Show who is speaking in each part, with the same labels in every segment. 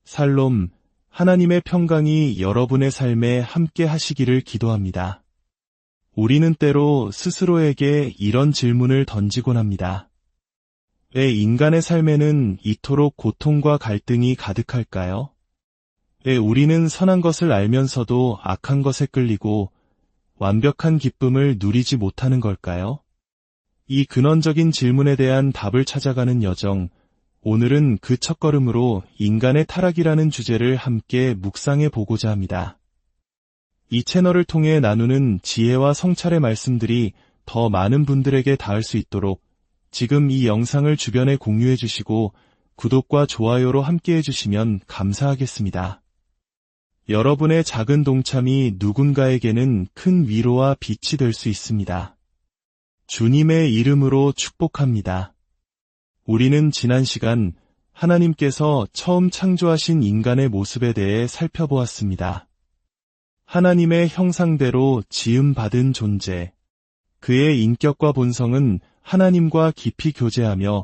Speaker 1: 살롬, 하나님의 평강이 여러분의 삶에 함께 하시기를 기도합니다. 우리는 때로 스스로에게 이런 질문을 던지곤 합니다. 왜 인간의 삶에는 이토록 고통과 갈등이 가득할까요? 왜 우리는 선한 것을 알면서도 악한 것에 끌리고 완벽한 기쁨을 누리지 못하는 걸까요? 이 근원적인 질문에 대한 답을 찾아가는 여정, 오늘은 그 첫걸음으로 인간의 타락이라는 주제를 함께 묵상해 보고자 합니다. 이 채널을 통해 나누는 지혜와 성찰의 말씀들이 더 많은 분들에게 닿을 수 있도록 지금 이 영상을 주변에 공유해 주시고 구독과 좋아요로 함께 해주시면 감사하겠습니다. 여러분의 작은 동참이 누군가에게는 큰 위로와 빛이 될 수 있습니다. 주님의 이름으로 축복합니다. 우리는 지난 시간 하나님께서 처음 창조하신 인간의 모습에 대해 살펴보았습니다. 하나님의 형상대로 지음받은 존재, 그의 인격과 본성은 하나님과 깊이 교제하며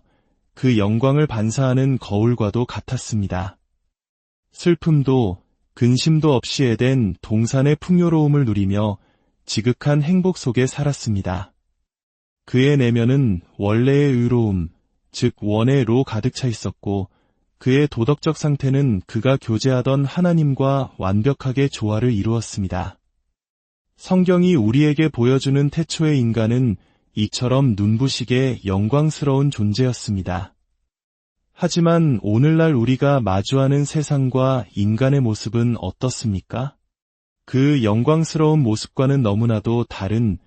Speaker 1: 그 영광을 반사하는 거울과도 같았습니다. 슬픔도 근심도 없이 에덴 동산의 풍요로움을 누리며 지극한 행복 속에 살았습니다. 그의 내면은 원래의 의로움, 즉 원의 로 가득 차 있었고 그의 도덕적 상태는 그가 교제하던 하나님과 완벽하게 조화를 이루었습니다. 성경이 우리에게 보여주는 태초의 인간은 이처럼 눈부시게 영광스러운 존재였습니다. 하지만 오늘날 우리가 마주하는 세상과 인간의 모습은 어떻습니까? 그 영광스러운 모습과는 너무나도 다른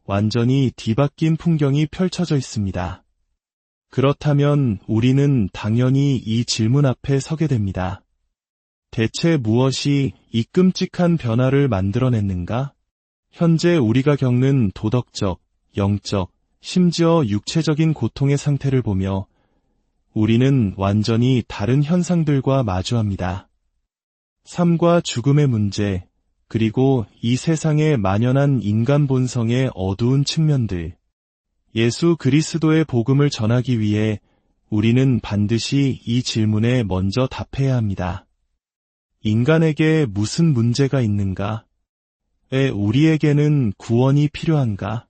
Speaker 1: 완전히 뒤바뀐 풍경이 펼쳐져 있습니다. 그렇다면 우리는 당연히 이 질문 앞에 서게 됩니다. 대체 무엇이 이 끔찍한 변화를 만들어냈는가? 현재 우리가 겪는 도덕적, 영적, 심지어 육체적인 고통의 상태를 보며 우리는 완전히 다른 현상들과 마주합니다. 삶과 죽음의 문제, 그리고 이 세상에 만연한 인간 본성의 어두운 측면들, 예수 그리스도의 복음을 전하기 위해 우리는 반드시 이 질문에 먼저 답해야 합니다. 인간에게 무슨 문제가 있는가? 왜 우리에게는 구원이 필요한가?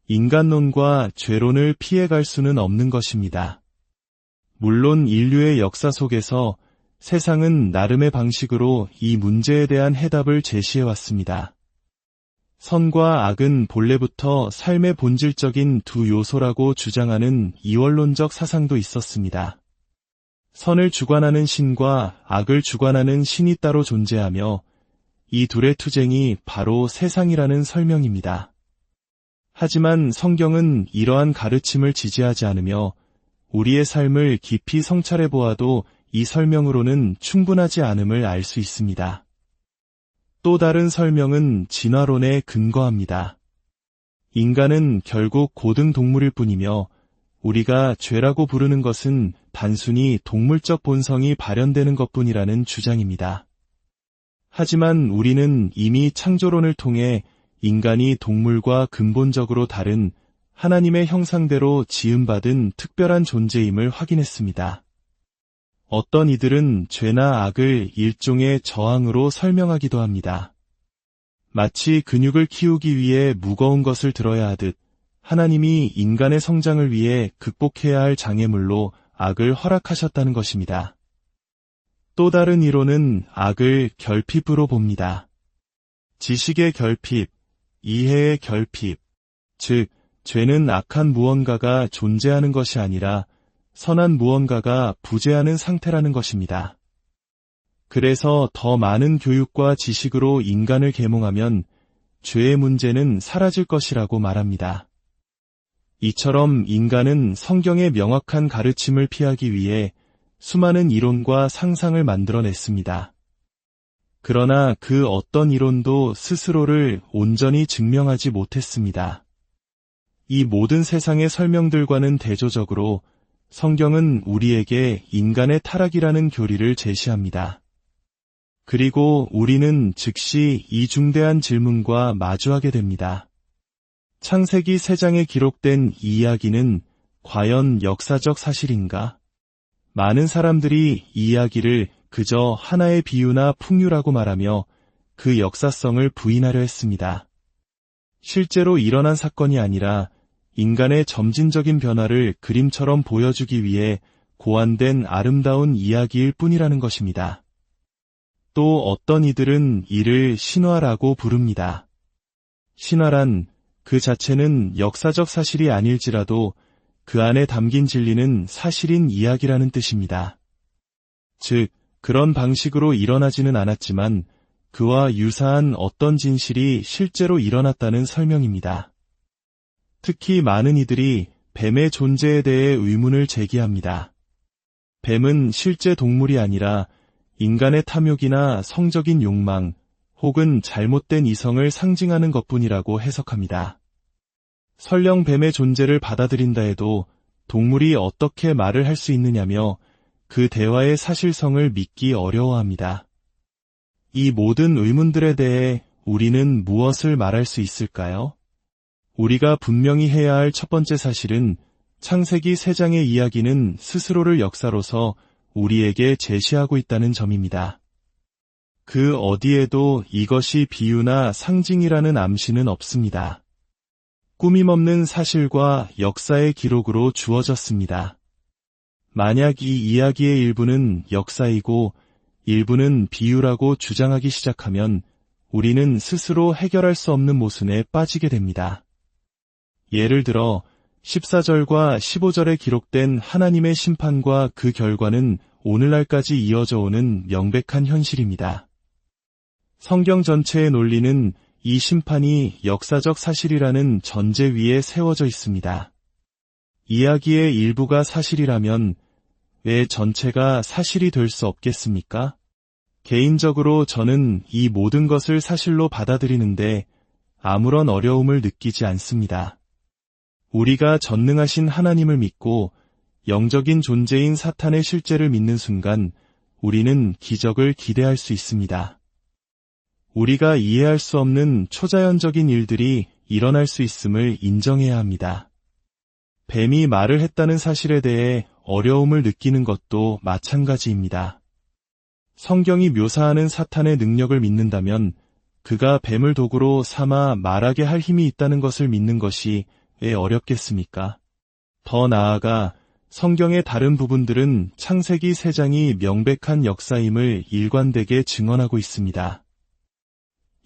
Speaker 1: 인간론과 죄론을 피해갈 수는 없는 것입니다. 물론 인류의 역사 속에서 세상은 나름의 방식으로 이 문제에 대한 해답을 제시해왔습니다. 선과 악은 본래부터 삶의 본질적인 두 요소라고 주장하는 이원론적 사상도 있었습니다. 선을 주관하는 신과 악을 주관하는 신이 따로 존재하며 이 둘의 투쟁이 바로 세상이라는 설명입니다. 하지만 성경은 이러한 가르침을 지지하지 않으며 우리의 삶을 깊이 성찰해 보아도 이 설명으로는 충분하지 않음을 알 수 있습니다. 또 다른 설명은 진화론에 근거합니다. 인간은 결국 고등 동물일 뿐이며 우리가 죄라고 부르는 것은 단순히 동물적 본성이 발현되는 것뿐이라는 주장입니다. 하지만 우리는 이미 창조론을 통해 인간이 동물과 근본적으로 다른 하나님의 형상대로 지음받은 특별한 존재임을 확인했습니다. 어떤 이들은 죄나 악을 일종의 저항으로 설명하기도 합니다. 마치 근육을 키우기 위해 무거운 것을 들어야 하듯 하나님이 인간의 성장을 위해 극복해야 할 장애물로 악을 허락하셨다는 것입니다. 또 다른 이론은 악을 결핍으로 봅니다. 지식의 결핍, 이해의 결핍, 즉 죄는 악한 무언가가 존재하는 것이 아니라 선한 무언가가 부재하는 상태라는 것입니다. 그래서 더 많은 교육과 지식으로 인간을 계몽하면 죄의 문제는 사라질 것이라고 말합니다. 이처럼 인간은 성경의 명확한 가르침을 피하기 위해 수많은 이론과 상상을 만들어냈습니다. 그러나 그 어떤 이론도 스스로를 온전히 증명하지 못했습니다. 이 모든 세상의 설명들과는 대조적으로 성경은 우리에게 인간의 타락이라는 교리를 제시합니다. 그리고 우리는 즉시 이 중대한 질문과 마주하게 됩니다. 창세기 3장에 기록된 이 이야기는 과연 역사적 사실인가? 많은 사람들이 이 이야기를 그저 하나의 비유나 풍류라고 말하며 그 역사성을 부인하려 했습니다. 실제로 일어난 사건이 아니라 인간의 점진적인 변화를 그림처럼 보여주기 위해 고안된 아름다운 이야기일 뿐이라는 것입니다. 또 어떤 이들은 이를 신화라고 부릅니다. 신화란 그 자체는 역사적 사실이 아닐지라도 그 안에 담긴 진리는 사실인 이야기라는 뜻입니다. 즉, 그런 방식으로 일어나지는 않았지만 그와 유사한 어떤 진실이 실제로 일어났다는 설명입니다. 특히 많은 이들이 뱀의 존재에 대해 의문을 제기합니다. 뱀은 실제 동물이 아니라 인간의 탐욕이나 성적인 욕망 혹은 잘못된 이성을 상징하는 것뿐이라고 해석합니다. 설령 뱀의 존재를 받아들인다 해도 동물이 어떻게 말을 할 수 있느냐며 그 대화의 사실성을 믿기 어려워합니다. 이 모든 의문들에 대해 우리는 무엇을 말할 수 있을까요? 우리가 분명히 해야 할 첫 번째 사실은 창세기 3장의 이야기는 스스로를 역사로서 우리에게 제시하고 있다는 점입니다. 그 어디에도 이것이 비유나 상징이라는 암시는 없습니다. 꾸밈없는 사실과 역사의 기록으로 주어졌습니다. 만약 이 이야기의 일부는 역사이고 일부는 비유라고 주장하기 시작하면 우리는 스스로 해결할 수 없는 모순에 빠지게 됩니다. 예를 들어 14절과 15절에 기록된 하나님의 심판과 그 결과는 오늘날까지 이어져 오는 명백한 현실입니다. 성경 전체의 논리는 이 심판이 역사적 사실이라는 전제 위에 세워져 있습니다. 이야기의 일부가 사실이라면 왜 전체가 사실이 될 수 없겠습니까? 개인적으로 저는 이 모든 것을 사실로 받아들이는데 아무런 어려움을 느끼지 않습니다. 우리가 전능하신 하나님을 믿고 영적인 존재인 사탄의 실제를 믿는 순간 우리는 기적을 기대할 수 있습니다. 우리가 이해할 수 없는 초자연적인 일들이 일어날 수 있음을 인정해야 합니다. 뱀이 말을 했다는 사실에 대해 어려움을 느끼는 것도 마찬가지입니다. 성경이 묘사하는 사탄의 능력을 믿는다면 그가 뱀을 도구로 삼아 말하게 할 힘이 있다는 것을 믿는 것이 왜 어렵겠습니까? 더 나아가 성경의 다른 부분들은 창세기 3장이 명백한 역사임을 일관되게 증언하고 있습니다.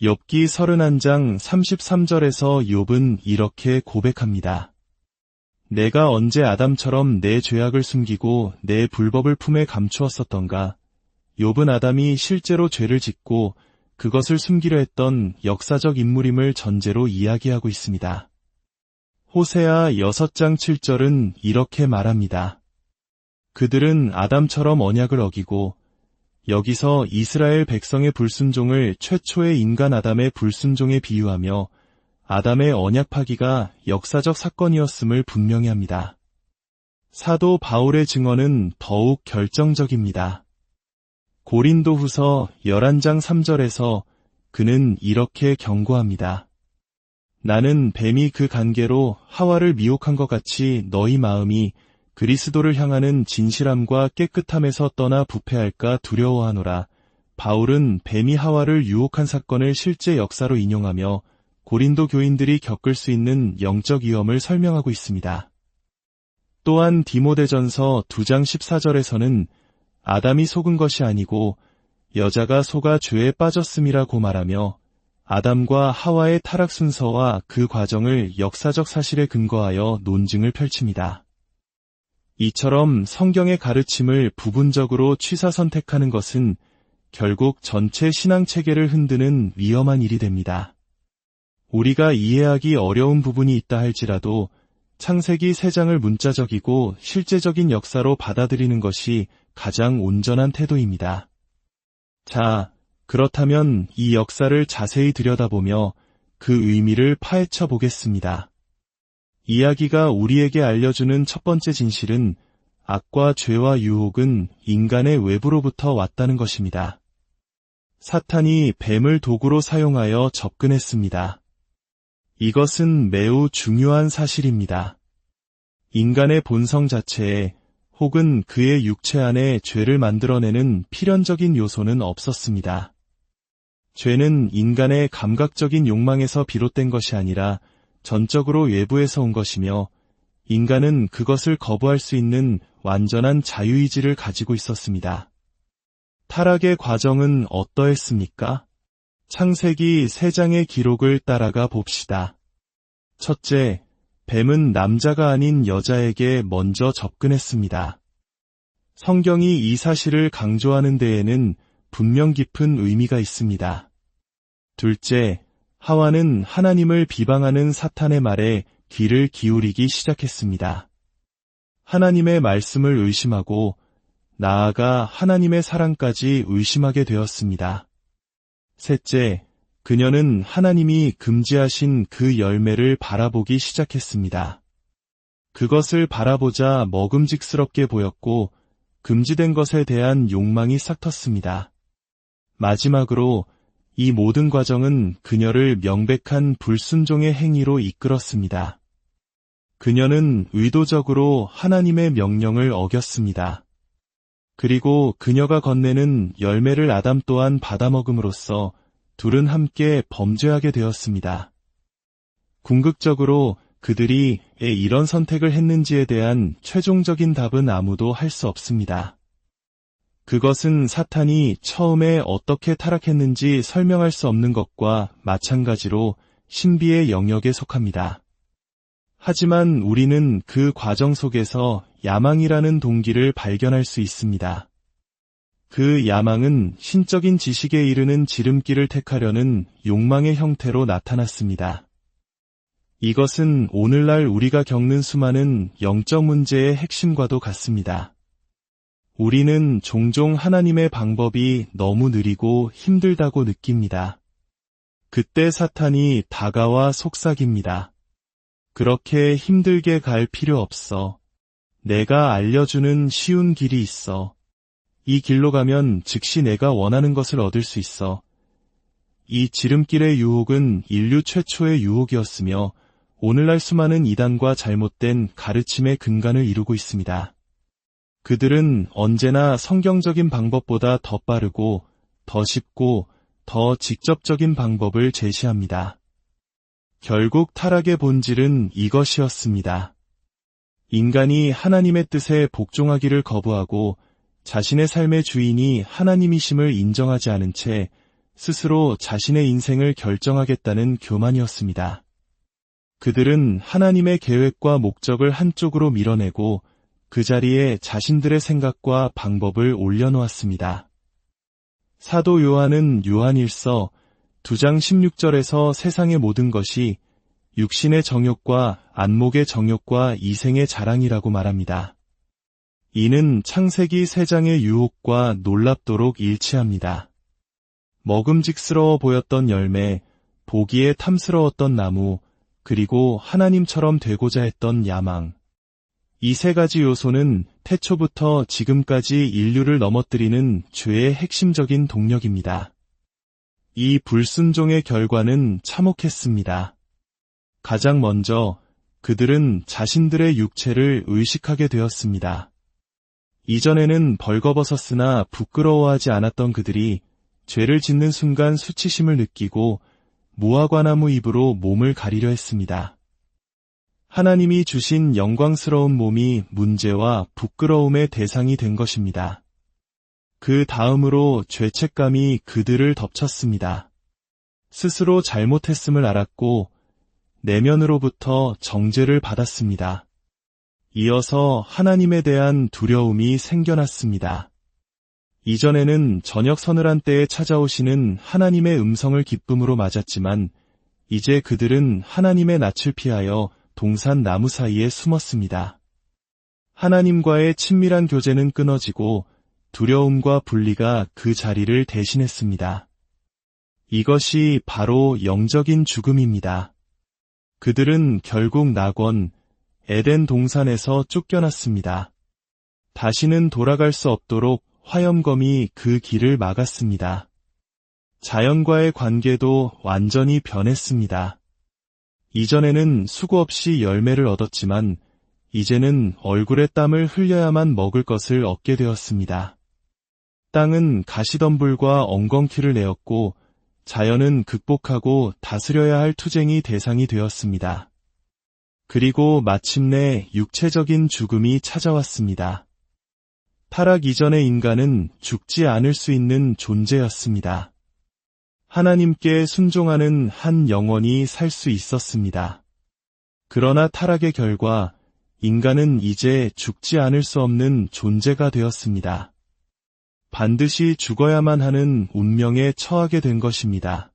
Speaker 1: 욥기 31장 33절에서 욥은 이렇게 고백합니다. 내가 언제 아담처럼 내 죄악을 숨기고 내 불법을 품에 감추었었던가? 욥은 아담이 실제로 죄를 짓고 그것을 숨기려 했던 역사적 인물임을 전제로 이야기하고 있습니다. 호세아 6장 7절은 이렇게 말합니다. 그들은 아담처럼 언약을 어기고 여기서 이스라엘 백성의 불순종을 최초의 인간 아담의 불순종에 비유하며 아담의 언약 파기가 역사적 사건이었음을 분명히 합니다. 사도 바울의 증언은 더욱 결정적입니다. 고린도후서 11장 3절에서 그는 이렇게 경고합니다. 나는 뱀이 그 관계로 하와를 미혹한 것 같이 너희 마음이 그리스도를 향하는 진실함과 깨끗함에서 떠나 부패할까 두려워하노라. 바울은 뱀이 하와를 유혹한 사건을 실제 역사로 인용하며 고린도 교인들이 겪을 수 있는 영적 위험을 설명하고 있습니다. 또한 디모데전서 2장 14절에서는 아담이 속은 것이 아니고 여자가 속아 죄에 빠졌음이라고 말하며 아담과 하와의 타락 순서와 그 과정을 역사적 사실에 근거하여 논증을 펼칩니다. 이처럼 성경의 가르침을 부분적으로 취사 선택하는 것은 결국 전체 신앙 체계를 흔드는 위험한 일이 됩니다. 우리가 이해하기 어려운 부분이 있다 할지라도 창세기 3장을 문자적이고 실제적인 역사로 받아들이는 것이 가장 온전한 태도입니다. 자, 그렇다면 이 역사를 자세히 들여다보며 그 의미를 파헤쳐 보겠습니다. 이야기가 우리에게 알려주는 첫 번째 진실은 악과 죄와 유혹은 인간의 외부로부터 왔다는 것입니다. 사탄이 뱀을 도구로 사용하여 접근했습니다. 이것은 매우 중요한 사실입니다. 인간의 본성 자체에 혹은 그의 육체 안에 죄를 만들어내는 필연적인 요소는 없었습니다. 죄는 인간의 감각적인 욕망에서 비롯된 것이 아니라 전적으로 외부에서 온 것이며 인간은 그것을 거부할 수 있는 완전한 자유의지를 가지고 있었습니다. 타락의 과정은 어떠했습니까? 창세기 3장의 기록을 따라가 봅시다. 첫째, 뱀은 남자가 아닌 여자에게 먼저 접근했습니다. 성경이 이 사실을 강조하는 데에는 분명 깊은 의미가 있습니다. 둘째, 하와는 하나님을 비방하는 사탄의 말에 귀를 기울이기 시작했습니다. 하나님의 말씀을 의심하고 나아가 하나님의 사랑까지 의심하게 되었습니다. 셋째, 그녀는 하나님이 금지하신 그 열매를 바라보기 시작했습니다. 그것을 바라보자 먹음직스럽게 보였고 금지된 것에 대한 욕망이 싹텄습니다. 마지막으로 이 모든 과정은 그녀를 명백한 불순종의 행위로 이끌었습니다. 그녀는 의도적으로 하나님의 명령을 어겼습니다. 그리고 그녀가 건네는 열매를 아담 또한 받아먹음으로써 둘은 함께 범죄하게 되었습니다. 궁극적으로 그들이 왜 이런 선택을 했는지에 대한 최종적인 답은 아무도 할 수 없습니다. 그것은 사탄이 처음에 어떻게 타락했는지 설명할 수 없는 것과 마찬가지로 신비의 영역에 속합니다. 하지만 우리는 그 과정 속에서 야망이라는 동기를 발견할 수 있습니다. 그 야망은 신적인 지식에 이르는 지름길을 택하려는 욕망의 형태로 나타났습니다. 이것은 오늘날 우리가 겪는 수많은 영적 문제의 핵심과도 같습니다. 우리는 종종 하나님의 방법이 너무 느리고 힘들다고 느낍니다. 그때 사탄이 다가와 속삭입니다. 그렇게 힘들게 갈 필요 없어. 내가 알려주는 쉬운 길이 있어. 이 길로 가면 즉시 내가 원하는 것을 얻을 수 있어. 이 지름길의 유혹은 인류 최초의 유혹이었으며 오늘날 수많은 이단과 잘못된 가르침의 근간을 이루고 있습니다. 그들은 언제나 성경적인 방법보다 더 빠르고 더 쉽고 더 직접적인 방법을 제시합니다. 결국 타락의 본질은 이것이었습니다. 인간이 하나님의 뜻에 복종하기를 거부하고 자신의 삶의 주인이 하나님이심을 인정하지 않은 채 스스로 자신의 인생을 결정하겠다는 교만이었습니다. 그들은 하나님의 계획과 목적을 한쪽으로 밀어내고 그 자리에 자신들의 생각과 방법을 올려놓았습니다. 사도 요한은 요한일서 2장 16절에서 세상의 모든 것이 육신의 정욕과 안목의 정욕과 이생의 자랑이라고 말합니다. 이는 창세기 3장의 유혹과 놀랍도록 일치합니다. 먹음직스러워 보였던 열매, 보기에 탐스러웠던 나무, 그리고 하나님처럼 되고자 했던 야망. 이 3가지 요소는 태초부터 지금까지 인류를 넘어뜨리는 죄의 핵심적인 동력입니다. 이 불순종의 결과는 참혹했습니다. 가장 먼저 그들은 자신들의 육체를 의식하게 되었습니다. 이전에는 벌거벗었으나 부끄러워하지 않았던 그들이 죄를 짓는 순간 수치심을 느끼고 무화과나무 잎으로 몸을 가리려 했습니다. 하나님이 주신 영광스러운 몸이 문제와 부끄러움의 대상이 된 것입니다. 그 다음으로 죄책감이 그들을 덮쳤습니다. 스스로 잘못했음을 알았고 내면으로부터 정죄를 받았습니다. 이어서 하나님에 대한 두려움이 생겨났습니다. 이전에는 저녁 서늘한 때에 찾아오시는 하나님의 음성을 기쁨으로 맞았지만 이제 그들은 하나님의 낯을 피하여 동산 나무 사이에 숨었습니다. 하나님과의 친밀한 교제는 끊어지고 두려움과 분리가 그 자리를 대신했습니다. 이것이 바로 영적인 죽음입니다. 그들은 결국 낙원, 에덴 동산에서 쫓겨났습니다. 다시는 돌아갈 수 없도록 화염검이 그 길을 막았습니다. 자연과의 관계도 완전히 변했습니다. 이전에는 수고 없이 열매를 얻었지만 이제는 얼굴에 땀을 흘려야만 먹을 것을 얻게 되었습니다. 땅은 가시덤불과 엉겅퀴를 내었고 자연은 극복하고 다스려야 할 투쟁이 대상이 되었습니다. 그리고 마침내 육체적인 죽음이 찾아왔습니다. 타락 이전의 인간은 죽지 않을 수 있는 존재였습니다. 하나님께 순종하는 한 영혼이 살 수 있었습니다. 그러나 타락의 결과 인간은 이제 죽지 않을 수 없는 존재가 되었습니다. 반드시 죽어야만 하는 운명에 처하게 된 것입니다.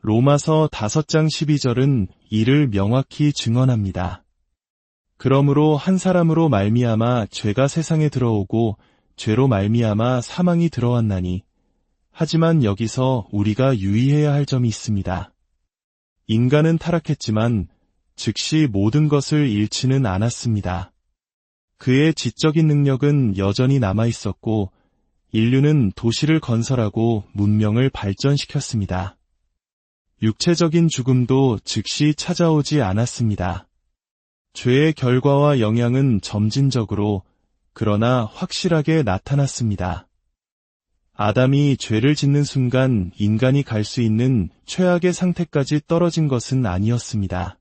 Speaker 1: 로마서 5장 12절은 이를 명확히 증언합니다. 그러므로 한 사람으로 말미암아 죄가 세상에 들어오고 죄로 말미암아 사망이 들어왔나니 하지만 여기서 우리가 유의해야 할 점이 있습니다. 인간은 타락했지만 즉시 모든 것을 잃지는 않았습니다. 그의 지적인 능력은 여전히 남아있었고 인류는 도시를 건설하고 문명을 발전시켰습니다. 육체적인 죽음도 즉시 찾아오지 않았습니다. 죄의 결과와 영향은 점진적으로 그러나 확실하게 나타났습니다. 아담이 죄를 짓는 순간 인간이 갈 수 있는 최악의 상태까지 떨어진 것은 아니었습니다.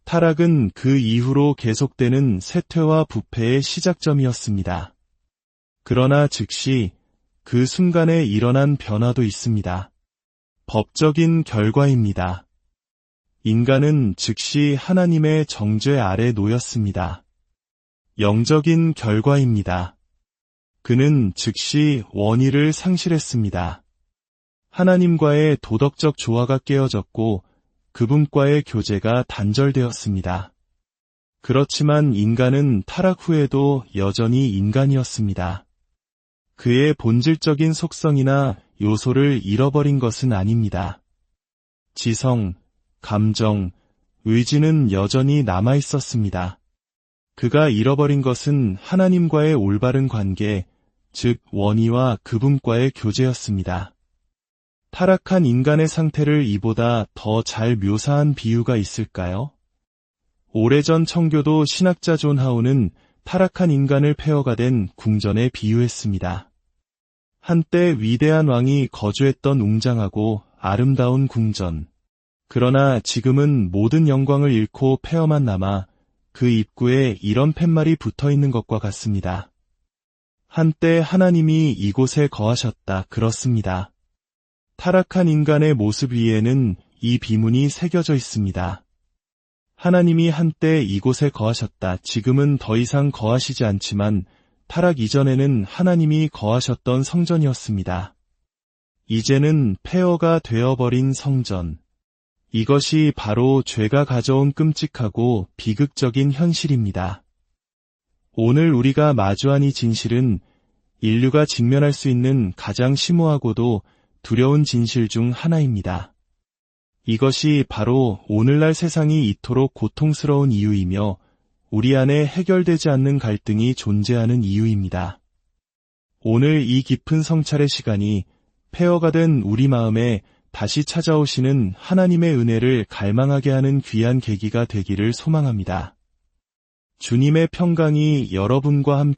Speaker 1: 타락은 그 이후로 계속되는 쇠퇴와 부패의 시작점이었습니다. 그러나 즉시 그 순간에 일어난 변화도 있습니다. 법적인 결과입니다. 인간은 즉시 하나님의 정죄 아래 놓였습니다. 영적인 결과입니다. 그는 즉시 원의를 상실했습니다. 하나님과의 도덕적 조화가 깨어졌고 그분과의 교제가 단절되었습니다. 그렇지만 인간은 타락 후에도 여전히 인간이었습니다. 그의 본질적인 속성이나 요소를 잃어버린 것은 아닙니다. 지성, 감정, 의지는 여전히 남아있었습니다. 그가 잃어버린 것은 하나님과의 올바른 관계, 즉 원의와 그분과의 교제였습니다. 타락한 인간의 상태를 이보다 더 잘 묘사한 비유가 있을까요? 오래전 청교도 신학자 존 하우는 타락한 인간을 폐허가 된 궁전에 비유했습니다. 한때 위대한 왕이 거주했던 웅장하고 아름다운 궁전. 그러나 지금은 모든 영광을 잃고 폐허만 남아 그 입구에 이런 팻말이 붙어있는 것과 같습니다. 한때 하나님이 이곳에 거하셨다. 그렇습니다. 타락한 인간의 모습 위에는 이 비문이 새겨져 있습니다. 하나님이 한때 이곳에 거하셨다. 지금은 더 이상 거하시지 않지만 타락 이전에는 하나님이 거하셨던 성전이었습니다. 이제는 폐허가 되어버린 성전. 이것이 바로 죄가 가져온 끔찍하고 비극적인 현실입니다. 오늘 우리가 마주한 이 진실은 인류가 직면할 수 있는 가장 심오하고도 두려운 진실 중 하나입니다. 이것이 바로 오늘날 세상이 이토록 고통스러운 이유이며 우리 안에 해결되지 않는 갈등이 존재하는 이유입니다. 오늘 이 깊은 성찰의 시간이 폐허가 된 우리 마음에 다시 찾아오시는 하나님의 은혜를 갈망하게 하는 귀한 계기가 되기를 소망합니다. 주님의 평강이 여러분과 함께